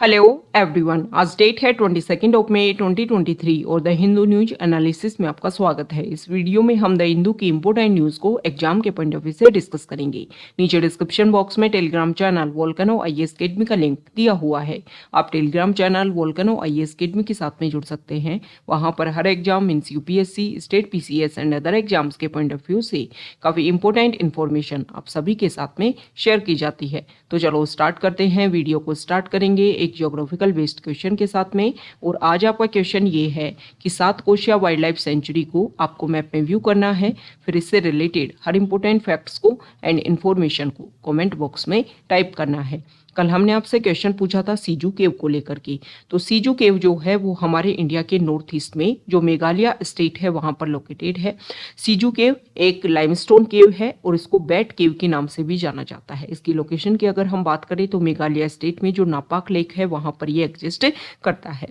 Hello everyone, आज date है 22 of May 2023 और द हिंदू न्यूज एनालिसिस में आपका स्वागत है। इस वीडियो में हम द हिंदू की इंपोर्टेंट न्यूज को एग्जाम के पॉइंट ऑफ व्यू से डिस्कस करेंगे। नीचे डिस्क्रिप्शन बॉक्स में Telegram channel volcano IAS academy का लिंक दिया हुआ है। आप Telegram channel volcano IAS academy के साथ में जुड़ सकते हैं। वहां पर हर exam means UPSC, state PCS and other exams के पॉइंट ऑफ व्यू से काफी इंपॉर्टेंट इन्फॉर्मेशन आप सभी के साथ में शेयर की जाती है। तो चलो स्टार्ट करते हैं। वीडियो को स्टार्ट करेंगे एक ज्योग्राफिकल बेस्ड क्वेश्चन के साथ में। और आज आपका क्वेश्चन ये है कि 7 कोशिया वाइल्ड लाइफ सेंचुरी को आपको मैप में व्यू करना है। फिर इससे रिलेटेड हर इंपॉर्टेंट फैक्ट्स को एंड इन्फॉर्मेशन को कमेंट बॉक्स में टाइप करना है। कल हमने आपसे क्वेश्चन पूछा था सीजू केव को लेकर के। तो सीजू केव जो है वो हमारे इंडिया के नॉर्थ ईस्ट में जो मेघालय स्टेट है वहां पर लोकेटेड है। सीजू केव एक लाइमस्टोन केव है और इसको बैट केव के नाम से भी जाना जाता है। इसकी लोकेशन की अगर हम बात करें तो मेघालय स्टेट में जो नापाक लेक है वहां पर ये एग्जिस्ट करता है।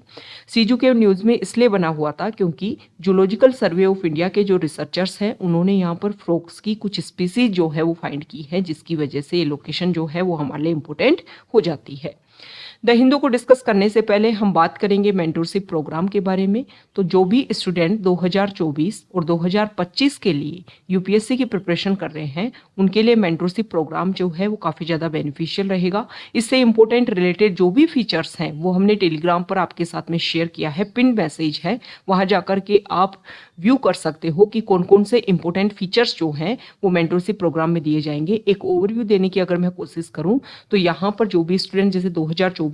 सीजू केव न्यूज में इसलिए बना हुआ था क्योंकि जूलॉजिकल सर्वे ऑफ इंडिया के जो रिसर्चर्स हैं उन्होंने यहाँ पर फ्रॉग्स की कुछ स्पीसीज जो है वो फाइंड की है, जिसकी वजह से ये लोकेशन जो है वो हमारे लिए इंपॉर्टेंट हो जाती है। द हिंदू को डिस्कस करने से पहले हम बात करेंगे मेंटरशिप प्रोग्राम के बारे में। तो जो भी स्टूडेंट 2024 और 2025 के लिए यूपीएससी की प्रिपरेशन कर रहे हैं उनके लिए मेंटरशिप प्रोग्राम जो है वो काफ़ी ज़्यादा बेनिफिशियल रहेगा। इससे इंपॉर्टेंट रिलेटेड जो भी फीचर्स हैं वो हमने टेलीग्राम पर आपके साथ में शेयर किया है, पिन मैसेज है, वहाँ जाकर के आप व्यू कर सकते हो कि कौन कौन से इंपॉर्टेंट फीचर्स जो हैं वो मेंटरशिप प्रोग्राम में दिए जाएंगे। एक ओवरव्यू देने की अगर मैं कोशिश करूं तो यहाँ पर जो भी स्टूडेंट जैसे 2024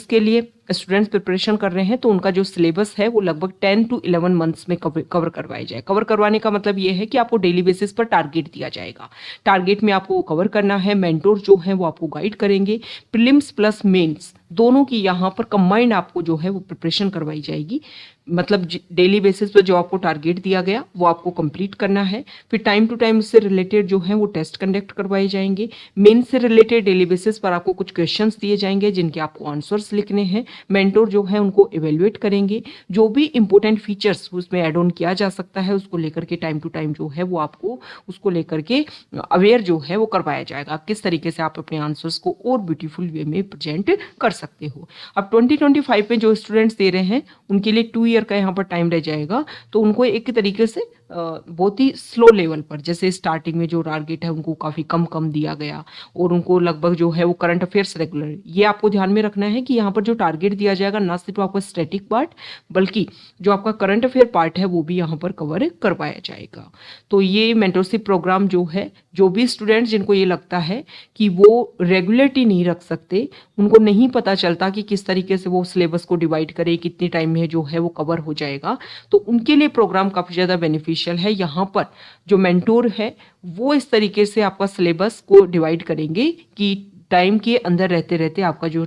के लिए स्टूडेंट्स प्रिपरेशन कर रहे हैं तो उनका जो सिलेबस है वो लगभग 10 to 11 मंथ्स में कवर करवाया जाए। कवर करवाने का मतलब ये है कि आपको डेली बेसिस पर टारगेट दिया जाएगा। टारगेट में आपको कवर करना है। मेंटोर जो है वो आपको गाइड करेंगे। प्रीलिम्स प्लस मेंस दोनों की यहाँ पर कंबाइंड आपको जो है वो प्रिपरेशन करवाई जाएगी। मतलब डेली बेसिस पर जो आपको टारगेट दिया गया वो आपको कंप्लीट करना है। फिर टाइम टू टाइम इससे रिलेटेड जो है वो टेस्ट कंडक्ट करवाए जाएंगे। मेन से रिलेटेड डेली बेसिस पर आपको कुछ क्वेश्चंस दिए जाएंगे जिनके आपको आंसर्स लिखने हैं। मेंटोर जो है उनको इवेल्युएट करेंगे। जो भी इंपॉर्टेंट फीचर्स उसमें ऐड ऑन किया जा सकता है उसको लेकर के टाइम टू टाइम जो है वो आपको उसको लेकर के अवेयर जो है वो करवाया जाएगा। किस तरीके से आप अपने आंसर्स को और ब्यूटीफुल वे में प्रेजेंट कर सकते हो। अब 2025 में जो स्टूडेंट्स दे रहे हैं उनके लिए 2 ईयर का यहाँ पर टाइम रह जाएगा। तो उनको एक तरीके से बहुत ही स्लो लेवल पर, जैसे स्टार्टिंग में जो टारगेट है उनको काफ़ी कम कम दिया गया और उनको लगभग जो है वो करंट अफेयर्स रेगुलर, ये आपको ध्यान में रखना है कि यहाँ पर जो टारगेट दिया जाएगा ना सिर्फ आपका स्टैटिक पार्ट बल्कि जो आपका करंट अफेयर पार्ट है वो भी यहाँ पर कवर करवाया जाएगा। तो ये मेंटरशिप प्रोग्राम जो है, जो भी स्टूडेंट्स जिनको ये लगता है कि वो रेगुलरिटी नहीं रख सकते, उनको नहीं पता चलता कि किस तरीके से वो सिलेबस को डिवाइड करे, कितने टाइम में जो है वो कवर हो जाएगा, तो उनके लिए प्रोग्राम काफ़ी ज़्यादा बेनिफिशियल है। यहाँ पर जो मेंटोर है वो इस तरीके से आपका सिलेबस को डिवाइड करेंगे कि टाइम के अंदर रहते रहते आपका जो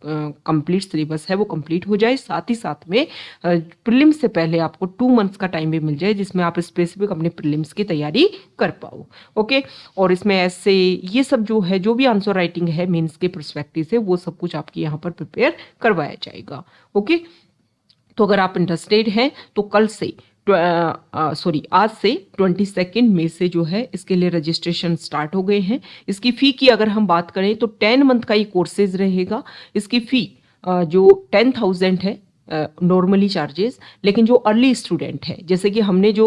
कंप्लीट सिलेबस है वो कंप्लीट हो जाए। साथ ही साथ में प्रीलिम्स से पहले आपको 2 मंथ्स का टाइम भी मिल जाए जिसमें आप स्पेसिफिक अपने प्रीलिम्स की तैयारी कर पाओ। ओके, और इसमें ऐसे ये सब जो है, जो भी आंसर राइटिंग है मेंस के पर्सपेक्टिव से, वो सब कुछ आपके यहाँ पर प्रिपेयर करवाया जाएगा। ओके, तो अगर आप इंटरेस्टेड हैं तो कल से आज से 22 मई से जो है इसके लिए रजिस्ट्रेशन स्टार्ट हो गए हैं। इसकी फ़ी की अगर हम बात करें तो 10 मंथ का ये कोर्सेज रहेगा। इसकी फ़ी जो 10,000 है नॉर्मली चार्जेस, लेकिन जो अर्ली स्टूडेंट है, जैसे कि हमने जो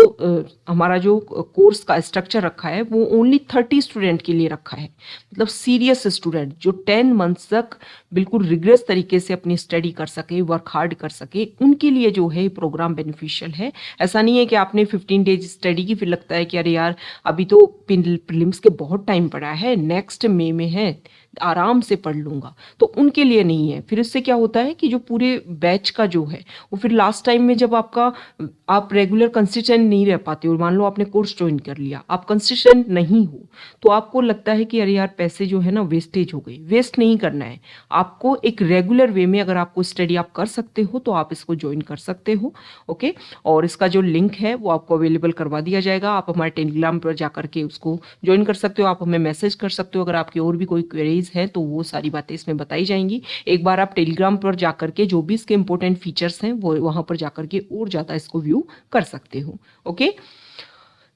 हमारा जो कोर्स का स्ट्रक्चर रखा है वो ओनली 30 स्टूडेंट के लिए रखा है। मतलब सीरियस स्टूडेंट जो 10 मंथ्स तक बिल्कुल रिग्रेस तरीके से अपनी स्टडी कर सके, वर्क हार्ड कर सके, उनके लिए जो है प्रोग्राम बेनिफिशियल है। ऐसा नहीं है कि आपने 15 डेज स्टडी की फिर लगता है कि अरे यार अभी तो प्रीलिम्स के बहुत टाइम पड़ा है, नेक्स्ट मई में है, आराम से पढ़ लूंगा, तो उनके लिए नहीं है। फिर इससे क्या होता है कि जो पूरे बैच का जो है वो फिर लास्ट टाइम में जब आप रेगुलर कंसिस्टेंट नहीं रह पाते हो, मान लो आपने कोर्स ज्वाइन कर लिया, आप कंसिस्टेंट नहीं हो, तो आपको लगता है कि अरे यार पैसे जो है ना वेस्टेज हो गई। वेस्ट नहीं करना है आपको। एक रेगुलर वे में अगर आपको स्टडी आप कर सकते हो तो आप इसको ज्वाइन कर सकते हो। ओके, और इसका जो लिंक है वो आपको अवेलेबल करवा दिया जाएगा। आप हमारे टेलीग्राम पर जाकर के उसको ज्वाइन कर सकते हो। आप हमें मैसेज कर सकते हो अगर आपकी और भी कोई क्वेरीज है तो वो सारी बातें इसमें बताई जाएंगी। एक बार आप टेलीग्राम पर जाकर के जो भी इसके इंपॉर्टेंट फीचर्स हैं वो वहां पर जाकर के और ज़्यादा इसको व्यू कर सकते हो। ओके,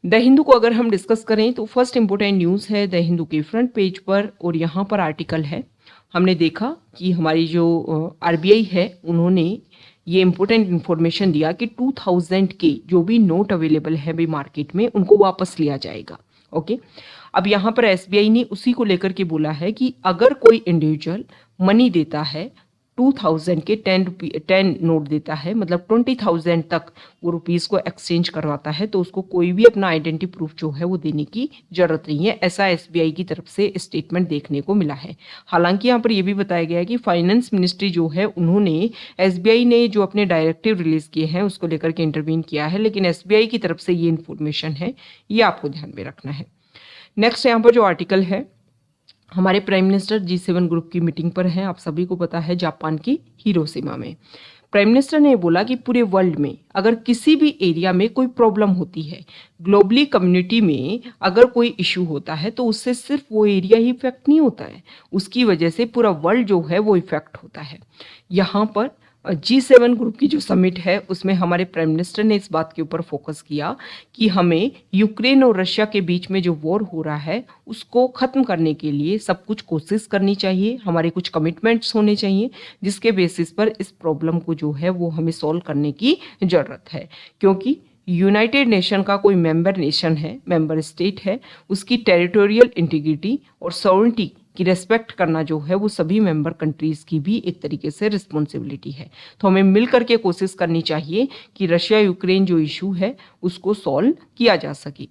द हिंदू को अगर हम डिस्कस करें तो फर्स्ट इंपॉर्टेंट न्यूज़ है द हिंदू के फ्रंट पेज पर, और यहाँ पर आर्टिकल है हमने देखा कि हमारी जो आरबीआई है उन्होंने ये इम्पोर्टेंट इन्फॉर्मेशन दिया कि 2000 के जो भी नोट अवेलेबल है भी मार्केट में उनको वापस लिया जाएगा। ओके, अब यहाँ पर एसबीआई ने उसी को लेकर के बोला है कि अगर कोई इंडिविजुअल मनी देता है 2000 के 10 नोट देता है, मतलब 20,000 तक वो रुपीस को एक्सचेंज करवाता है, तो उसको कोई भी अपना आइडेंटिटी प्रूफ जो है वो देने की जरूरत नहीं है। ऐसा एसबीआई की तरफ से स्टेटमेंट देखने को मिला है। हालांकि यहाँ पर यह भी बताया गया है कि फाइनेंस मिनिस्ट्री जो है उन्होंने एसबीआई ने जो अपने डायरेक्टिव रिलीज किए हैं उसको लेकर के इंटरवीन किया है, लेकिन एसबीआई की तरफ से ये इन्फॉर्मेशन है, ये आपको ध्यान में रखना है। नेक्स्ट यहाँ पर जो आर्टिकल है, हमारे प्राइम मिनिस्टर G7 ग्रुप की मीटिंग पर हैं, आप सभी को पता है, जापान की हिरोशिमा में। प्राइम मिनिस्टर ने बोला कि पूरे वर्ल्ड में अगर किसी भी एरिया में कोई प्रॉब्लम होती है, ग्लोबली कम्युनिटी में अगर कोई इशू होता है, तो उससे सिर्फ वो एरिया ही इफेक्ट नहीं होता है, उसकी वजह से पूरा वर्ल्ड जो है वो इफेक्ट होता है। यहाँ पर G7 ग्रुप की जो समिट है उसमें हमारे प्राइम मिनिस्टर ने इस बात के ऊपर फोकस किया कि हमें यूक्रेन और रशिया के बीच में जो वॉर हो रहा है उसको ख़त्म करने के लिए सब कुछ कोशिश करनी चाहिए, हमारे कुछ कमिटमेंट्स होने चाहिए, जिसके बेसिस पर इस प्रॉब्लम को जो है वो हमें सॉल्व करने की ज़रूरत है। क्योंकि यूनाइटेड नेशन का कोई मेंबर नेशन है, मेंबर स्टेट है, उसकी टेरिटोरियल इंटीग्रिटी और सॉवरेनिटी की रेस्पेक्ट करना जो है वो सभी मेंबर कंट्रीज़ की भी एक तरीके से रिस्पॉन्सिबिलिटी है। तो हमें मिल करके कोशिश करनी चाहिए कि रशिया यूक्रेन जो इशू है उसको सॉल्व किया जा सके।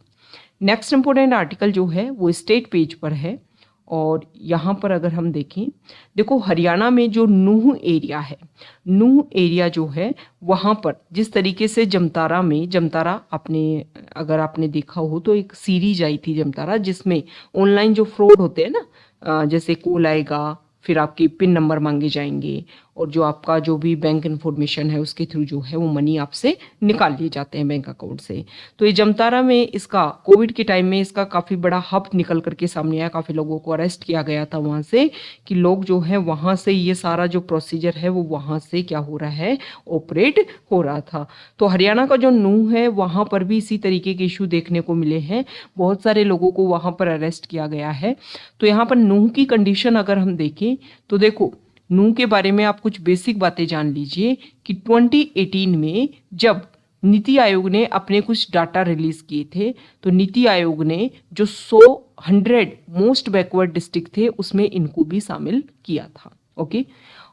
नेक्स्ट इंपॉर्टेंट आर्टिकल जो है वो स्टेट पेज पर है, और यहाँ पर अगर हम देखें, देखो हरियाणा में जो नूह एरिया है, नूह एरिया जो है वहाँ पर जिस तरीके से जमतारा अगर आपने देखा हो तो एक सीरीज आई थी जमतारा, जिसमें ऑनलाइन जो फ्रॉड होते हैं ना, जैसे कॉल आएगा, फिर आपके पिन नंबर मांगे जाएंगे, और जो आपका जो भी बैंक इन्फॉर्मेशन है उसके थ्रू जो है वो मनी आपसे निकाल लिए जाते हैं बैंक अकाउंट से। तो ये जमतारा में इसका कोविड के टाइम में इसका काफ़ी बड़ा हब निकल करके सामने आया, काफ़ी लोगों को अरेस्ट किया गया था वहाँ से, कि लोग जो है वहाँ से ये सारा जो प्रोसीजर है वो वहाँ से क्या हो रहा है, ऑपरेट हो रहा था। तो हरियाणा का जो नूह है वहाँ पर भी इसी तरीके के इशू देखने को मिले हैं, बहुत सारे लोगों को वहाँ पर अरेस्ट किया गया है। तो यहाँ पर नूह की कंडीशन अगर हम देखें तो देखो, नूह के बारे में आप कुछ बेसिक बातें जान लीजिए कि 2018 में जब नीति आयोग ने अपने कुछ डाटा रिलीज किए थे, तो नीति आयोग ने जो 100 मोस्ट बैकवर्ड डिस्ट्रिक्ट थे उसमें इनको भी शामिल किया था। ओके,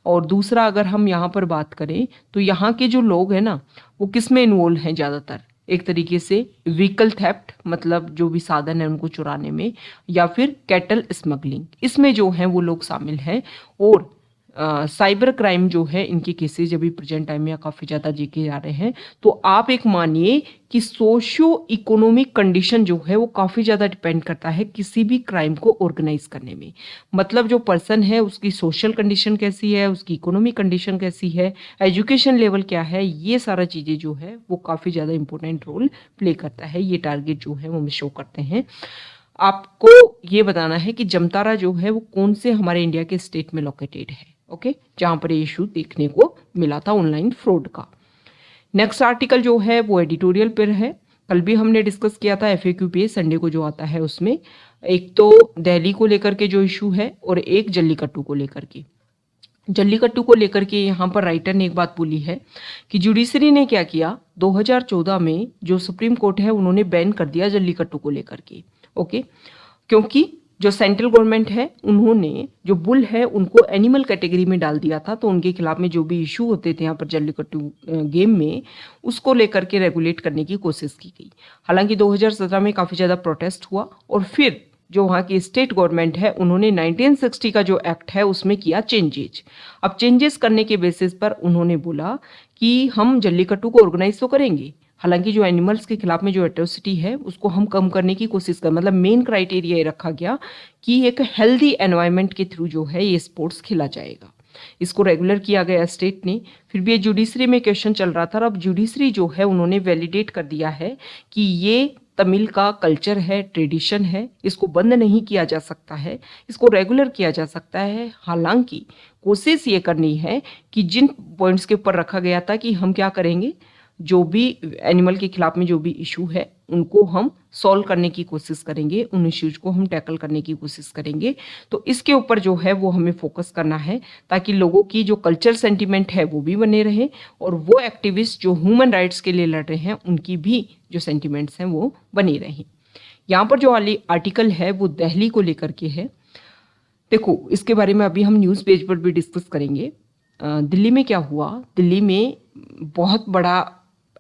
और दूसरा अगर हम यहाँ पर बात करें तो यहाँ के जो लोग हैं ना वो किस में इन्वॉल्व हैं ज़्यादातर, एक तरीके से व्हीकल थेफ्ट, मतलब जो भी साधन है उनको चुराने में, या फिर कैटल स्मगलिंग, इसमें जो हैं वो लोग शामिल हैं। और साइबर क्राइम जो है इनके केसेज अभी प्रेजेंट टाइम में काफ़ी ज़्यादा देखे जा रहे हैं। तो आप एक मानिए कि सोशियो इकोनॉमिक कंडीशन जो है वो काफ़ी ज़्यादा डिपेंड करता है किसी भी क्राइम को ऑर्गेनाइज करने में। मतलब जो पर्सन है उसकी सोशल कंडीशन कैसी है, उसकी इकोनॉमिक कंडीशन कैसी है, एजुकेशन लेवल क्या है, ये सारा चीज़ें जो है वो काफ़ी ज़्यादा इंपॉर्टेंट रोल प्ले करता है। ये टारगेट जो है वो हमें शो करते हैं। आपको ये बताना है कि जमतारा जो है वो कौन से हमारे इंडिया के स्टेट में लोकेटेड है। ओके, जहां पर ये इशू देखने को मिला था ऑनलाइन फ्रॉड का। नेक्स्ट आर्टिकल जो है वो एडिटोरियल पर है, कल भी हमने डिस्कस किया था FAQ पे, संडे को जो आता है उसमें। एक तो दिल्ली को लेकर के जो इशू है और एक जल्लीकट्टू को लेकर के। जल्लीकट्टू को लेकर के यहाँ पर राइटर ने एक बात बोली है कि जुडिशरी ने क्या किया, 2014 में जो सुप्रीम कोर्ट है उन्होंने बैन कर दिया जल्लीकट्टू को लेकर के। ओके, क्योंकि जो सेंट्रल गवर्नमेंट है उन्होंने जो बुल है उनको एनिमल कैटेगरी में डाल दिया था, तो उनके खिलाफ में जो भी इशू होते थे यहाँ पर जल्लीकट्टू गेम में, उसको लेकर के रेगुलेट करने की कोशिश की गई। हालांकि 2017 में काफ़ी ज़्यादा प्रोटेस्ट हुआ, और फिर जो वहाँ की स्टेट गवर्नमेंट है उन्होंने 1960 का जो एक्ट है उसमें किया चेंजेज। अब चेंजेस करने के बेसिस पर उन्होंने बोला कि हम जल्लीकट्टू को ऑर्गेनाइज तो करेंगे, हालांकि जो एनिमल्स के खिलाफ में जो एट्रोसिटी है उसको हम कम करने की कोशिश कर, मतलब मेन क्राइटेरिया ये रखा गया कि एक हेल्दी एनवायरनमेंट के थ्रू जो है ये स्पोर्ट्स खेला जाएगा। इसको रेगुलर किया गया स्टेट ने। फिर भी ये जुडिशरी में क्वेश्चन चल रहा था, अब जुडिशरी जो है उन्होंने वैलिडेट कर दिया है कि ये तमिल का कल्चर है, ट्रेडिशन है, इसको बंद नहीं किया जा सकता है, इसको रेगुलर किया जा सकता है। हालांकि कोशिश ये करनी है कि जिन पॉइंट्स के ऊपर रखा गया था कि हम क्या करेंगे, जो भी एनिमल के खिलाफ में जो भी इशू है उनको हम सॉल्व करने की कोशिश करेंगे, उन इश्यूज को हम टैकल करने की कोशिश करेंगे। तो इसके ऊपर जो है वो हमें फोकस करना है, ताकि लोगों की जो कल्चरल सेंटिमेंट है वो भी बने रहे, और वो एक्टिविस्ट जो ह्यूमन राइट्स के लिए लड़ रहे हैं उनकी भी जो सेंटिमेंट्स हैं वो बनी रहें। यहाँ पर जो आर्टिकल है वो दिल्ली को लेकर के है। देखो, इसके बारे में अभी हम न्यूज़ पेज पर भी डिस्कस करेंगे। दिल्ली में क्या हुआ, दिल्ली में बहुत बड़ा,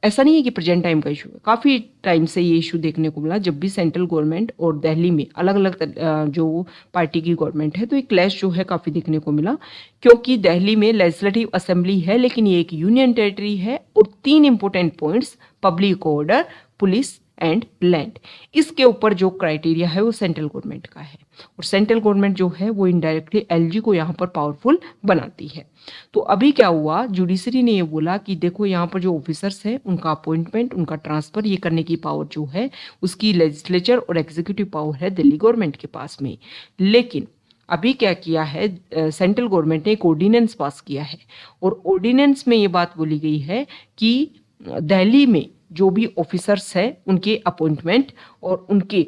ऐसा नहीं है कि प्रेजेंट टाइम का इशू है, काफ़ी टाइम से ये इशू देखने को मिला। जब भी सेंट्रल गवर्नमेंट और दिल्ली में अलग अलग जो पार्टी की गवर्नमेंट है, तो एक क्लैश जो है काफ़ी देखने को मिला, क्योंकि दिल्ली में लेजिस्लेटिव असेंबली है लेकिन ये एक यूनियन टेरिटरी है, और 3 important points, public order, police and land, इसके ऊपर जो क्राइटेरिया है वो सेंट्रल गवर्नमेंट का है, और सेंट्रल गवर्नमेंट जो है वो इनडायरेक्टली एलजी को यहाँ पर पावरफुल बनाती है। तो अभी क्या हुआ, जुडिशरी ने ये बोला कि देखो यहाँ पर जो ऑफिसर्स हैं उनका अपॉइंटमेंट, उनका ट्रांसफर ये करने की पावर जो है उसकी लेजिस्लेचर और एग्जीक्यूटिव पावर है दिल्ली गवर्नमेंट के पास में। लेकिन अभी क्या किया है, सेंट्रल गवर्नमेंट ने एक ऑर्डिनेंस पास किया है, और ऑर्डिनेंस में ये बात बोली गई है कि दिल्ली में जो भी ऑफिसर्स हैं उनके अपॉइंटमेंट और उनके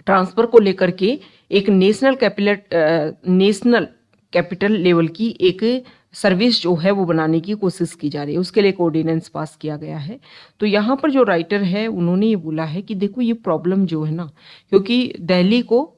ट्रांसफर को लेकर के एक नेशनल कैपिटल लेवल की एक सर्विस जो है वो बनाने की कोशिश की जा रही है, उसके लिए एक ऑर्डिनेंस पास किया गया है। तो यहाँ पर जो राइटर है उन्होंने ये बोला है कि देखो ये प्रॉब्लम जो है ना, क्योंकि दिल्ली को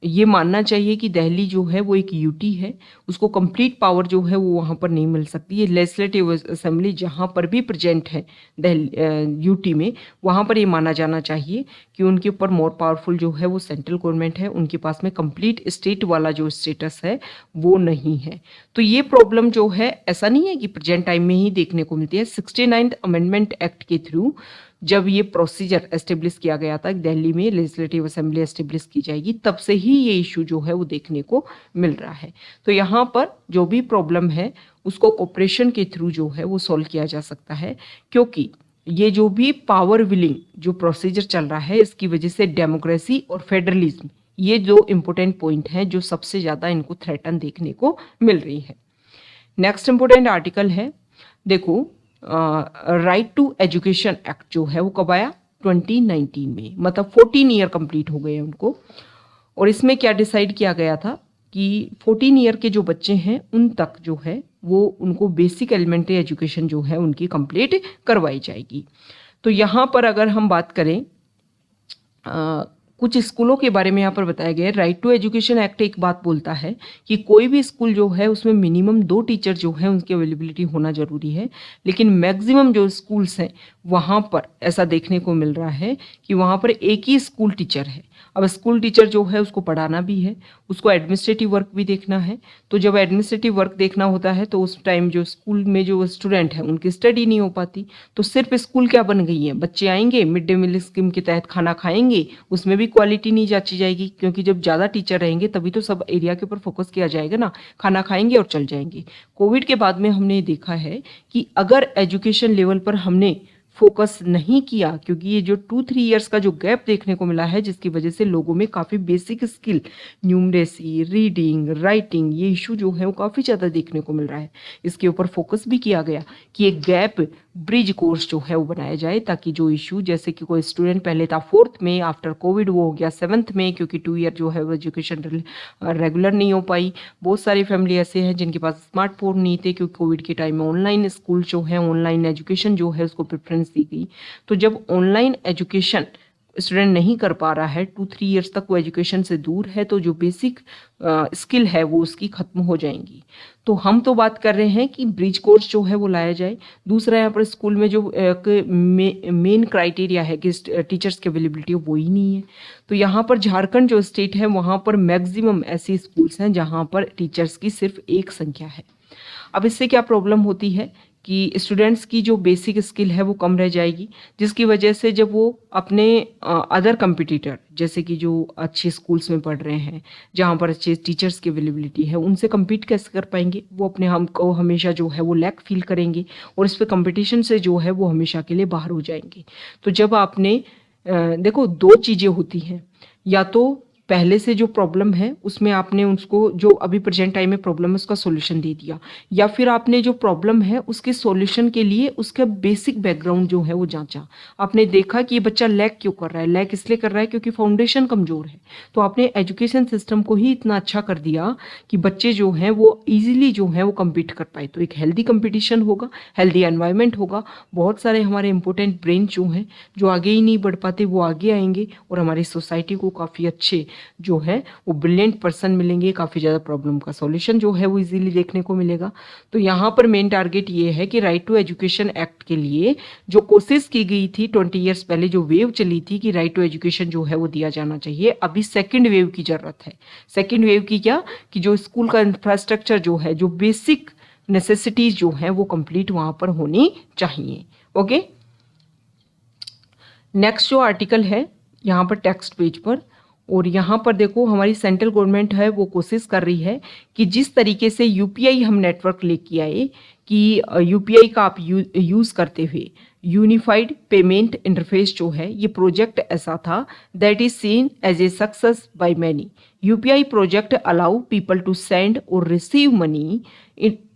ये मानना चाहिए कि दिल्ली जो है वो एक यूटी है, उसको कंप्लीट पावर जो है वो वहाँ पर नहीं मिल सकती। ये लेजिस्लेटिव असेंबली जहाँ पर भी प्रेजेंट है दिल्ली यूटी में, वहाँ पर ये माना जाना चाहिए कि उनके ऊपर मोर पावरफुल जो है वो सेंट्रल गवर्नमेंट है, उनके पास में कंप्लीट स्टेट वाला जो स्टेटस है वो नहीं है। तो ये प्रॉब्लम जो है ऐसा नहीं है कि प्रेजेंट टाइम में ही देखने को मिलती है। 69th अमेंडमेंट एक्ट के थ्रू जब ये प्रोसीजर एस्टेब्लिश किया गया था, दिल्ली में लेजिस्लेटिव असेंबली एस्टेब्लिश की जाएगी, तब से ही ये इशू जो है वो देखने को मिल रहा है। तो यहाँ पर जो भी प्रॉब्लम है उसको कोऑपरेशन के थ्रू जो है वो सॉल्व किया जा सकता है, क्योंकि ये जो भी पावर विलिंग जो प्रोसीजर चल रहा है इसकी वजह से डेमोक्रेसी और फेडरलिज्म, ये जो इम्पोर्टेंट पॉइंट हैं जो सबसे ज़्यादा इनको थ्रेटन देखने को मिल रही है। नेक्स्ट इम्पोर्टेंट आर्टिकल है, देखो, राइट टू एजुकेशन एक्ट जो है वो कब आया, 2019 में, मतलब 14 ईयर कंप्लीट हो गए हैं उनको। और इसमें क्या डिसाइड किया गया था कि 14 ईयर के जो बच्चे हैं उन तक जो है वो उनको बेसिक एलिमेंट्री एजुकेशन जो है उनकी कंप्लीट करवाई जाएगी। तो यहाँ पर अगर हम बात करें, कुछ स्कूलों के बारे में यहाँ पर बताया गया है। राइट टू एजुकेशन एक्ट एक बात बोलता है कि कोई भी स्कूल जो है उसमें मिनिमम 2 टीचर जो है उनकी अवेलेबिलिटी होना जरूरी है, लेकिन मैक्सिमम जो स्कूल्स हैं वहाँ पर ऐसा देखने को मिल रहा है कि वहाँ पर एक ही स्कूल टीचर है। अब स्कूल टीचर जो है उसको पढ़ाना भी है, उसको एडमिनिस्ट्रेटिव वर्क भी देखना है। तो जब एडमिनिस्ट्रेटिव वर्क देखना होता है तो उस टाइम जो स्कूल में जो स्टूडेंट है उनकी स्टडी नहीं हो पाती। तो सिर्फ स्कूल क्या बन गई है, बच्चे आएंगे, मिड डे मील स्कीम के तहत खाना खाएंगे, उसमें भी क्वालिटी नहीं जांची जाएगी, क्योंकि जब ज़्यादा टीचर रहेंगे तभी तो सब एरिया के ऊपर फोकस किया जाएगा ना, खाना खाएंगे और चल जाएंगे। कोविड के बाद में हमने देखा है कि अगर एजुकेशन लेवल पर हमने फोकस नहीं किया, क्योंकि ये जो 2-3 इयर्स का जो गैप देखने को मिला है जिसकी वजह से लोगों में काफ़ी basic skill, numeracy, reading, writing, ये इशू जो है वो काफ़ी ज़्यादा देखने को मिल रहा है। इसके ऊपर फोकस भी किया गया कि एक गैप ब्रिज कोर्स जो है वो बनाया जाए, ताकि जो इशू, जैसे कि कोई स्टूडेंट पहले था 4th में, आफ्टर कोविड वो हो गया 7th में, क्योंकि 2 ईयर जो है वो एजुकेशन रेगुलर नहीं हो पाई। बहुत सारी फैमिली ऐसे हैं जिनके पास स्मार्टफोन नहीं थे, क्योंकि कोविड के टाइम में ऑनलाइन स्कूल जो है, ऑनलाइन एजुकेशन जो है उसको प्रेफरेंस दी गई। तो जब ऑनलाइन एजुकेशन स्टूडेंट नहीं कर पा रहा है, 2-3 इयर्स तक वो एजुकेशन से दूर है, तो जो बेसिक स्किल है वो उसकी खत्म हो जाएंगी। तो हम तो बात कर रहे हैं कि ब्रिज कोर्स जो है वो लाया जाए। दूसरा, यहाँ पर स्कूल में जो मेन क्राइटेरिया है कि टीचर्स की अवेलेबिलिटी वो ही नहीं है। तो यहाँ पर झारखंड जो स्टेट है वहाँ पर मैक्सिमम ऐसे स्कूल्स हैं जहाँ पर टीचर्स की सिर्फ एक संख्या है। अब इससे क्या प्रॉब्लम होती है कि स्टूडेंट्स की जो बेसिक स्किल है वो कम रह जाएगी, जिसकी वजह से जब वो अपने अदर कंपटीटर, जैसे कि जो अच्छे स्कूल्स में पढ़ रहे हैं, जहाँ पर अच्छे टीचर्स की अवेलेबिलिटी है, उनसे कम्पीट कैसे कर पाएंगे। वो अपने हम को हमेशा जो है वो लैक फील करेंगे और इस पर कंपटीशन से जो है वो हमेशा के लिए बाहर हो जाएंगे। तो जब आपने देखो, 2 चीज़ें होती हैं, या तो पहले से जो प्रॉब्लम है उसमें आपने उसको जो अभी प्रेजेंट टाइम में प्रॉब्लम है उसका सॉल्यूशन दे दिया, या फिर आपने जो प्रॉब्लम है उसके सॉल्यूशन के लिए उसका बेसिक बैकग्राउंड जो है वो जांचा। आपने देखा कि ये बच्चा लैग क्यों कर रहा है, लैग इसलिए कर रहा है क्योंकि फाउंडेशन कमजोर है। तो आपने एजुकेशन सिस्टम को ही इतना अच्छा कर दिया कि बच्चे जो हैं वो ईजिली जो है वो कम्पीट कर पाए। तो एक हेल्दी कंपटीशन होगा, हेल्दी एनवायरनमेंट होगा, बहुत सारे हमारे इंपॉर्टेंट ब्रेन जो हैं जो आगे ही नहीं बढ़ पाते वो आगे आएंगे, और हमारी सोसाइटी को काफ़ी अच्छे जो है वो ब्रिलियंट पर्सन मिलेंगे, काफ़ी ज़्यादा प्रॉब्लम का सॉल्यूशन जो है वो इजीली देखने को मिलेगा। तो यहाँ पर मेन टारगेट ये है कि राइट टू एजुकेशन एक्ट के लिए जो कोशिश की गई थी 20 ईयर्स पहले, जो वेव चली थी कि राइट टू एजुकेशन जो है वो दिया जाना चाहिए, अभी सेकेंड वेव की ज़रूरत है। सेकेंड वेव की क्या, कि जो स्कूल का इंफ्रास्ट्रक्चर जो है, जो बेसिक नेसेसिटीज जो है वो कंप्लीट वहाँ पर होनी चाहिए। ओके, नेक्स्ट जो आर्टिकल है यहाँ पर टेक्स्ट पेज पर, और यहाँ पर देखो हमारी सेंट्रल गवर्नमेंट है वो कोशिश कर रही है कि जिस तरीके से यूपीआई हम नेटवर्क लेके आए, कि यूपीआई का आप यूज़ करते हुए यूनिफाइड पेमेंट इंटरफेस जो है, ये प्रोजेक्ट ऐसा था that is seen as a success by many. UPI project allow people to send or receive money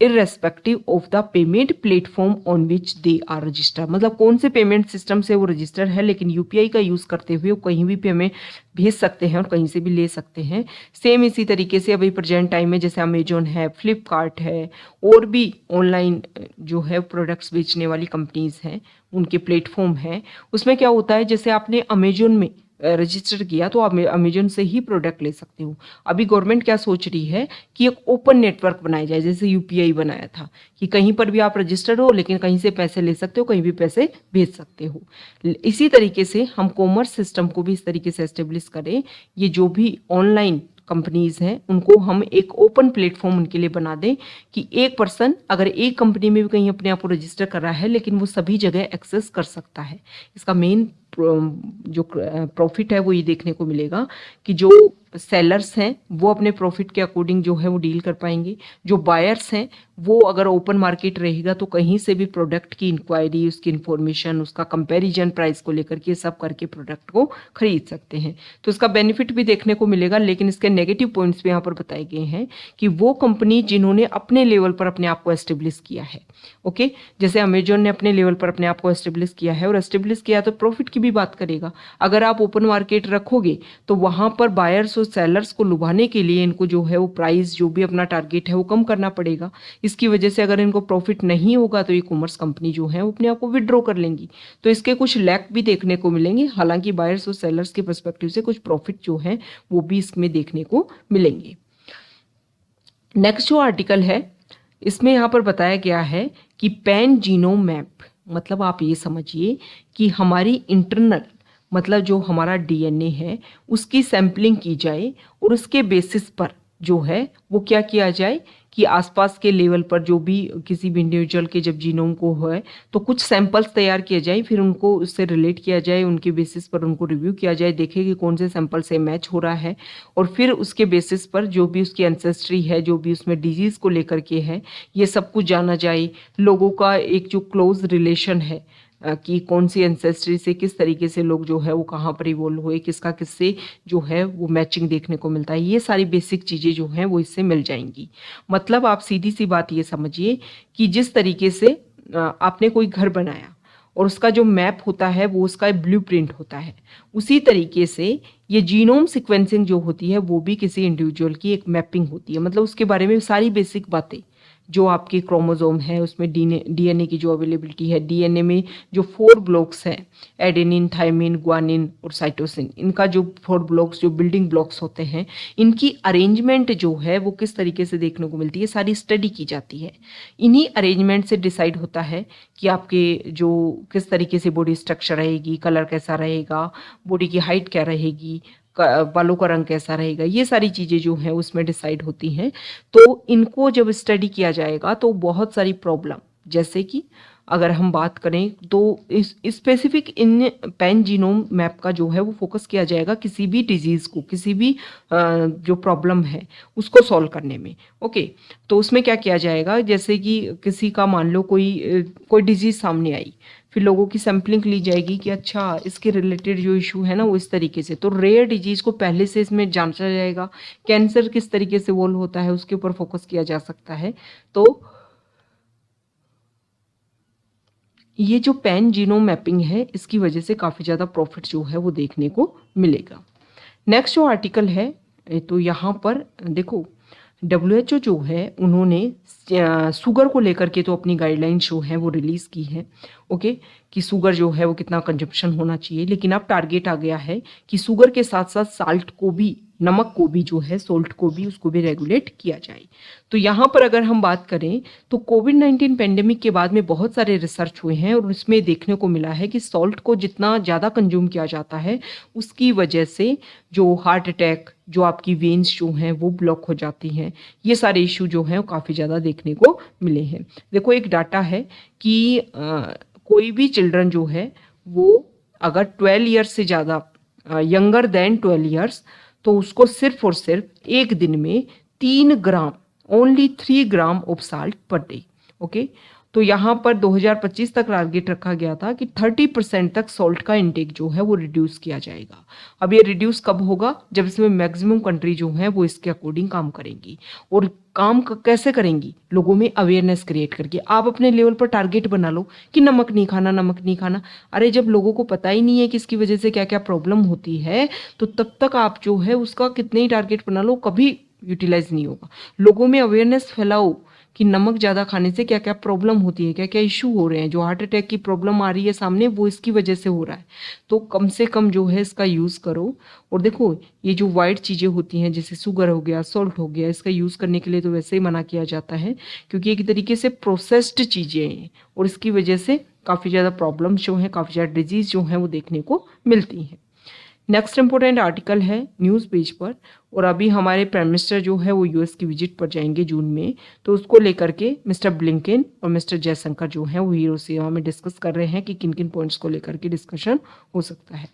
irrespective of the payment platform on which they are registered। मतलब कौन से payment system से वो रजिस्टर है, लेकिन UPI का use करते हुए वो कहीं भी पेमेंट भेज सकते हैं और कहीं से भी ले सकते हैं। सेम इसी तरीके से अभी प्रेजेंट टाइम में जैसे अमेजोन है, फ्लिपकार्ट है, और भी ऑनलाइन जो है प्रोडक्ट्स बेचने वाली कंपनीज हैं, उनके प्लेटफॉर्म हैं, उसमें क्या होता है, जैसे आपने अमेजोन में रजिस्टर किया तो आप अमेजोन से ही प्रोडक्ट ले सकते हो। अभी गवर्नमेंट क्या सोच रही है कि एक ओपन नेटवर्क बनाया जाए, जैसे यूपीआई बनाया था कि कहीं पर भी आप रजिस्टर्ड हो लेकिन कहीं से पैसे ले सकते हो, कहीं भी पैसे भेज सकते हो। इसी तरीके से हम कॉमर्स सिस्टम को भी इस तरीके से एस्टेब्लिश करें, ये जो भी ऑनलाइन कंपनीज हैं उनको हम एक ओपन प्लेटफॉर्म उनके लिए बना दें कि एक पर्सन अगर एक कंपनी में भी कहीं अपने आप को रजिस्टर कर रहा है लेकिन वो सभी जगह एक्सेस कर सकता है। इसका मेन जो प्रॉफिट है वो ये देखने को मिलेगा कि जो सेलर्स हैं वो अपने प्रॉफिट के अकॉर्डिंग जो है वो डील कर पाएंगे, जो बायर्स हैं वो अगर ओपन मार्केट रहेगा तो कहीं से भी प्रोडक्ट की इंक्वायरी, उसकी इन्फॉर्मेशन, उसका कंपैरिजन प्राइस को लेकर के सब करके प्रोडक्ट को खरीद सकते हैं। तो इसका बेनिफिट भी देखने को मिलेगा, लेकिन इसके नेगेटिव पॉइंट्स भी यहाँ पर बताए गए हैं कि वो कंपनी जिन्होंने अपने लेवल पर अपने आप को एस्टेब्लिश किया है, ओके, जैसे अमेजोन ने अपने लेवल पर अपने आप को एस्टेब्लिश किया है, और एस्टेब्लिश किया तो प्रॉफिट की भी बात करेगा। अगर आप ओपन मार्केट रखोगे तो वहां पर बायर्स और सेलर्स को लुभाने के लिए इनको जो है वो प्राइस, जो भी अपना टारगेट है वो कम करना पड़ेगा। इसकी वजह से अगर इनको प्रॉफिट नहीं होगा तो ई कॉमर्स कंपनी जो है वो अपने आप को विड्रॉ कर लेंगी। तो इसके कुछ लैक भी देखने को मिलेंगे, हालांकि बायर्स और सेलर्स के पर्सपेक्टिव से कुछ प्रॉफिट जो है वो भी इसमें देखने को मिलेंगे। नेक्स्ट जो आर्टिकल है इसमें यहाँ पर बताया गया है कि पैन जीनोम मैप, मतलब आप ये समझिए कि हमारी इंटरनल, मतलब जो हमारा डीएनए है उसकी सैंपलिंग की जाए, और उसके बेसिस पर जो है वो क्या किया जाए कि आसपास के लेवल पर जो भी किसी भी इंडिविजुअल के जब जीनोम को है तो कुछ सैंपल्स तैयार किए जाए, फिर उनको उससे रिलेट किया जाए, उनके बेसिस पर उनको रिव्यू किया जाए, देखें कि कौन से सैंपल से मैच हो रहा है, और फिर उसके बेसिस पर जो भी उसकी एंसेस्ट्री है, जो भी उसमें डिजीज़ को लेकर के है, ये सब कुछ जाना जाए। लोगों का एक जो क्लोज रिलेशन है कि कौन सी एंसेस्ट्री से किस तरीके से लोग जो है वो कहाँ पर इवोल्व हुए, किसका किससे जो है वो मैचिंग देखने को मिलता है, ये सारी बेसिक चीज़ें जो हैं वो इससे मिल जाएंगी। मतलब आप सीधी सी बात ये समझिए कि जिस तरीके से आपने कोई घर बनाया और उसका जो मैप होता है वो उसका ब्लूप्रिंट होता है, उसी तरीके से ये जीनोम सीक्वेंसिंग जो होती है वो भी किसी इंडिविजुअल की एक मैपिंग होती है। मतलब उसके बारे में सारी बेसिक बातें, जो आपके क्रोमोसोम है उसमें डीएनए की जो अवेलेबिलिटी है, डीएनए में जो 4 ब्लॉक्स हैं, एडेनिन, थाइमिन, ग्वानिन और साइटोसिन, इनका जो 4 ब्लॉक्स जो बिल्डिंग ब्लॉक्स होते हैं, इनकी अरेंजमेंट जो है वो किस तरीके से देखने को मिलती है, सारी स्टडी की जाती है। इन्हीं अरेंजमेंट से डिसाइड होता है कि आपके जो किस तरीके से बॉडी स्ट्रक्चर रहेगी, कलर कैसा रहेगा, बॉडी की हाइट क्या रहेगी, बालों का रंग कैसा रहेगा, ये सारी चीज़ें जो हैं उसमें डिसाइड होती हैं। तो इनको जब स्टडी किया जाएगा तो बहुत सारी प्रॉब्लम जैसे कि अगर हम बात करें तो इस specific in pan genome map का जो है वो फोकस किया जाएगा किसी भी डिजीज़ को, किसी भी जो प्रॉब्लम है उसको सॉल्व करने में। ओके, तो उसमें क्या किया जाएगा, जैसे कि किसी का मान लो कोई डिजीज़ सामने आई, फिर लोगों की सैम्पलिंग ली जाएगी कि अच्छा इसके रिलेटेड जो इशू है ना वो इस तरीके से, तो रेयर डिजीज़ को पहले से इसमें जांचा जाएगा। कैंसर किस तरीके से वॉल्व होता है उसके ऊपर फोकस किया जा सकता है। तो ये जो पैन जीनोम मैपिंग है इसकी वजह से काफ़ी ज़्यादा प्रॉफिट जो है वो देखने को मिलेगा। नेक्स्ट जो आर्टिकल है तो यहाँ पर देखो WHO जो है उन्होंने शुगर को लेकर के तो अपनी गाइडलाइंस जो है वो रिलीज़ की है। ओके, कि शुगर जो है वो कितना कंजप्शन होना चाहिए, लेकिन अब टारगेट आ गया है कि शुगर के साथ साथ साल्ट को भी, नमक को भी जो है, सोल्ट को भी, उसको भी रेगुलेट किया जाए। तो यहाँ पर अगर हम बात करें तो कोविड-19 पेंडेमिक के बाद में बहुत सारे रिसर्च हुए हैं और उसमें देखने को मिला है कि सॉल्ट को जितना ज़्यादा कंज्यूम किया जाता है उसकी वजह से जो हार्ट अटैक, जो आपकी वेन्स जो हैं वो ब्लॉक हो जाती हैं, ये सारे इशू जो हैं वो काफ़ी ज़्यादा देखने को मिले हैं। देखो एक डाटा है कि कोई भी चिल्ड्रन जो है वो अगर 12 ईयर्स से ज़्यादा, यंगर देन 12 ईयर्स, तो उसको सिर्फ और सिर्फ एक दिन में 3 gram, only 3 gram of salt per day. Okay, तो यहाँ पर 2025 तक टारगेट रखा गया था कि 30% तक सॉल्ट का इंटेक जो है वो रिड्यूस किया जाएगा। अब ये रिड्यूस कब होगा, जब इसमें मैक्सिमम कंट्री जो है वो इसके अकॉर्डिंग काम करेंगी। और काम कैसे करेंगी, लोगों में अवेयरनेस क्रिएट करके। आप अपने लेवल पर टारगेट बना लो कि नमक नहीं खाना, नमक नहीं खाना। अरे जब लोगों को पता ही नहीं है कि इसकी वजह से क्या क्या प्रॉब्लम होती है, तो तब तक आप जो है उसका कितने ही टारगेट बना लो, कभी यूटिलाइज नहीं होगा। लोगों में अवेयरनेस फैलाओ कि नमक ज़्यादा खाने से क्या क्या प्रॉब्लम होती है, क्या क्या इशू हो रहे हैं, जो हार्ट अटैक की प्रॉब्लम आ रही है सामने वो इसकी वजह से हो रहा है। तो कम से कम जो है इसका यूज़ करो। और देखो ये जो वाइट चीज़ें होती हैं जैसे शुगर हो गया, सॉल्ट हो गया, इसका यूज़ करने के लिए तो वैसे ही मना किया जाता है क्योंकि एक तरीके से प्रोसेस्ड चीज़ें हैं और इसकी वजह से काफ़ी ज़्यादा प्रॉब्लम्स जो हैं, काफ़ी ज़्यादा डिजीज़ जो हैं वो देखने को मिलती हैं। नेक्स्ट इंपॉर्टेंट आर्टिकल है न्यूज़ पेज पर, और अभी हमारे प्राइम मिनिस्टर जो है वो यूएस की विजिट पर जाएंगे जून में, तो उसको लेकर के मिस्टर ब्लिंकन और मिस्टर जयशंकर जो है वो हिरोशिमा में डिस्कस कर रहे हैं कि किन किन पॉइंट्स को लेकर के डिस्कशन हो सकता है।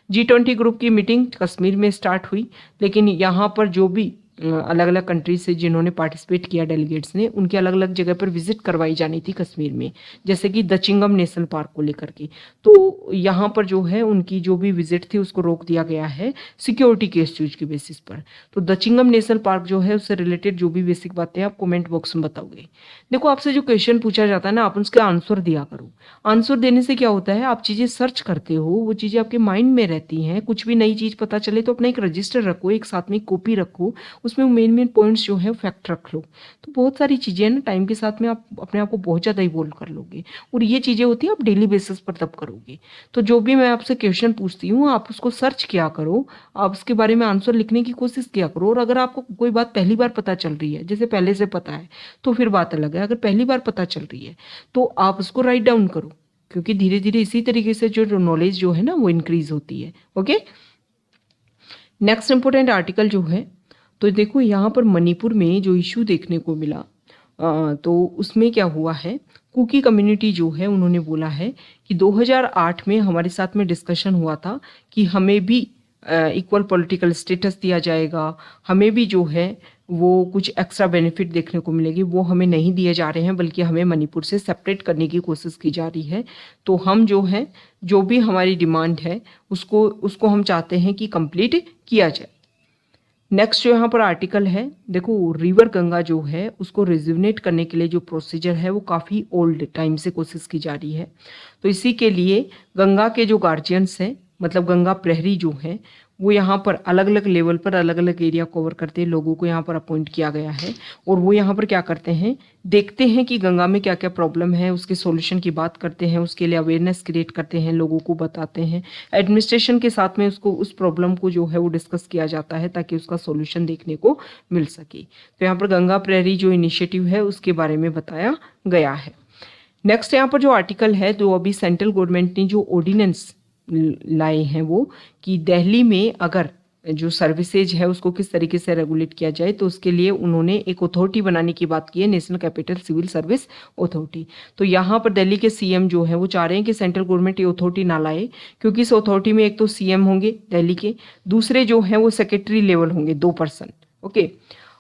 G20 ग्रुप की मीटिंग कश्मीर में स्टार्ट हुई, लेकिन यहाँ पर जो भी अलग अलग कंट्री से जिन्होंने पार्टिसिपेट किया डेलीगेट्स ने, उनके अलग अलग जगह पर विजिट करवाई जानी थी कश्मीर में, जैसे कि दचिंगम नेशनल पार्क को लेकर के। तो यहाँ पर जो है उनकी जो भी विजिट थी उसको रोक दिया गया है सिक्योरिटी के इश्यूज के बेसिस पर। तो दचिंगम नेशनल पार्क जो है उससे रिलेटेड जो भी बेसिक बातें आप कमेंट बॉक्स में बताओगे। देखो आपसे जो क्वेश्चन पूछा जाता है ना, आप उसके आंसर दिया करो। आंसर देने से क्या होता है, आप चीज़ें सर्च करते हो, वो चीज़ें आपके माइंड में रहती हैं। कुछ भी नई चीज़ पता चले तो अपना एक रजिस्टर रखो, एक साथ में कॉपी रखो, उसमें मेन मेन पॉइंट्स जो है फैक्ट रख लो। तो बहुत सारी चीज़ें ना टाइम के साथ में आप अपने आप को बहुत ज़्यादा इवॉल्व कर लोगे, और ये चीज़ें होती हैं आप डेली बेसिस पर तब करोगे। तो जो भी मैं आपसे क्वेश्चन पूछती हूँ आप उसको सर्च किया करो, आप उसके बारे में आंसर लिखने की कोशिश किया करो। और अगर आपको कोई बात पहली बार पता चल रही है, जैसे पहले से पता है तो फिर बात अलग है, अगर पहली बार पता चल रही है तो आप उसको राइट डाउन करो, क्योंकि धीरे धीरे इसी तरीके से जो नॉलेज जो है ना वो इंक्रीज होती है। ओके, नेक्स्ट इंपॉर्टेंट आर्टिकल जो है, तो देखो यहाँ पर मणिपुर में जो इशू देखने को मिला, तो उसमें क्या हुआ है, कुकी कम्युनिटी जो है उन्होंने बोला है कि 2008 में हमारे साथ में डिस्कशन हुआ था कि हमें भी इक्वल पॉलिटिकल स्टेटस दिया जाएगा, हमें भी जो है वो कुछ एक्स्ट्रा बेनिफिट देखने को मिलेगी, वो हमें नहीं दिए जा रहे हैं बल्कि हमें मणिपुर से सेपरेट करने की कोशिश की जा रही है। तो हम जो है जो भी हमारी डिमांड है उसको हम चाहते हैं कि कंप्लीट किया जाए। नेक्स्ट जो यहाँ पर आर्टिकल है, देखो रिवर गंगा जो है उसको रिजुवनेट करने के लिए जो प्रोसीजर है वो काफ़ी ओल्ड टाइम से कोशिश की जा रही है। तो इसी के लिए गंगा के जो गार्जियंस हैं, मतलब गंगा प्रहरी जो हैं, वो यहाँ पर अलग अलग लेवल पर अलग अलग एरिया कवर करते हैं, लोगों को यहाँ पर अपॉइंट किया गया है। और वो यहाँ पर क्या करते हैं, देखते हैं कि गंगा में क्या क्या प्रॉब्लम है, उसके सॉल्यूशन की बात करते हैं, उसके लिए अवेयरनेस क्रिएट करते हैं, लोगों को बताते हैं। एडमिनिस्ट्रेशन के साथ में उसको उस प्रॉब्लम को जो है वो डिस्कस किया जाता है ताकि उसका सॉल्यूशन देखने को मिल सके। तो यहाँ पर गंगा प्रहरी जो इनिशिएटिव है उसके बारे में बताया गया है। नेक्स्ट यहाँ पर जो आर्टिकल है, जो अभी सेंट्रल गवर्नमेंट ने जो ऑर्डिनेंस लाए हैं वो, कि दिल्ली में अगर जो सर्विसेज है उसको किस तरीके से रेगुलेट किया जाए, तो उसके लिए उन्होंने एक अथॉरिटी बनाने की बात की है, national capital civil service authority. तो यहाँ पर दिल्ली के सीएम जो है वो चाह रहे हैं कि सेंट्रल गवर्नमेंट ये अथॉरिटी ना लाए, क्योंकि इस अथॉरिटी में एक तो सीएम होंगे दिल्ली के, दूसरे जो हैं वो सेक्रेटरी लेवल होंगे 2%। ओके,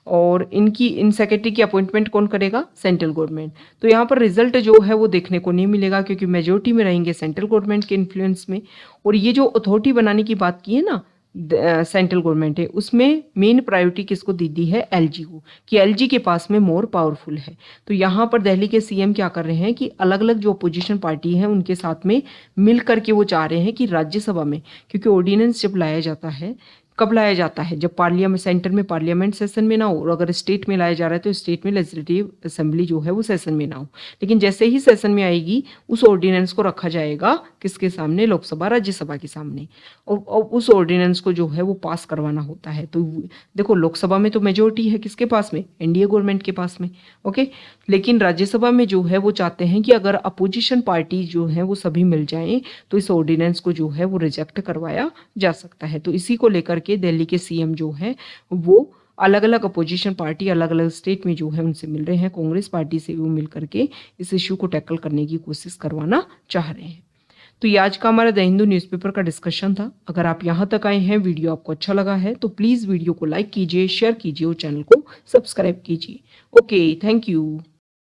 और इन सेक्रेटरी की अपॉइंटमेंट कौन करेगा? Central government. तो यहाँ पर रिजल्ट जो है वो देखने को नहीं मिलेगा, क्योंकि मेजोरिटी में रहेंगे सेंट्रल गवर्नमेंट के इन्फ्लुएंस में। और ये जो अथॉरिटी बनाने की बात की है ना सेंट्रल गवर्नमेंट है, उसमें मेन प्रायोरिटी किसको दी दी है? एलजी को, कि एलजी के पास में मोर पावरफुल है। तो यहाँ पर दिल्ली के सीएम क्या कर रहे हैं कि अलग अलग जो अपोजिशन पार्टी है उनके साथ में मिल करके वो चाह रहे हैं कि राज्यसभा में, क्योंकि ऑर्डिनेंस जब लाया जाता है, कब लाया जाता है? जब पार्लियामेंट, सेंटर में पार्लियामेंट सेशन में ना हो, और अगर स्टेट में लाया जा रहा है तो स्टेट में लेजिस्लेटिव असेंबली जो है वो सेशन में ना हो। लेकिन जैसे ही सेशन में आएगी उस ऑर्डिनेंस को रखा जाएगा किसके सामने? लोकसभा राज्यसभा के सामने, और उस ऑर्डिनेंस को जो है वो पास करवाना होता है। तो देखो लोकसभा में तो मेजोरिटी है किसके पास में? एनडीए गवर्नमेंट के पास में। ओके, लेकिन राज्यसभा में जो है वो चाहते हैं कि अगर अपोजिशन पार्टी जो है वो सभी मिल जाएं तो इस ऑर्डिनेंस को जो है वो रिजेक्ट करवाया जा सकता है। तो इसी को लेकर के दिल्ली के सीएम जो है वो अलग अलग अपोजिशन पार्टी अलग अलग स्टेट में जो है उनसे मिल रहे हैं, कांग्रेस पार्टी से वो मिल करके इस इश्यू को टैकल करने की कोशिश करवाना चाह रहे हैं। तो ये आज का हमारा द हिंदू न्यूज़पेपर का डिस्कशन था। अगर आप यहाँ तक आए हैं, वीडियो आपको अच्छा लगा है तो प्लीज़ वीडियो को लाइक कीजिए, शेयर कीजिए और चैनल को सब्सक्राइब कीजिए। Okay, thank you.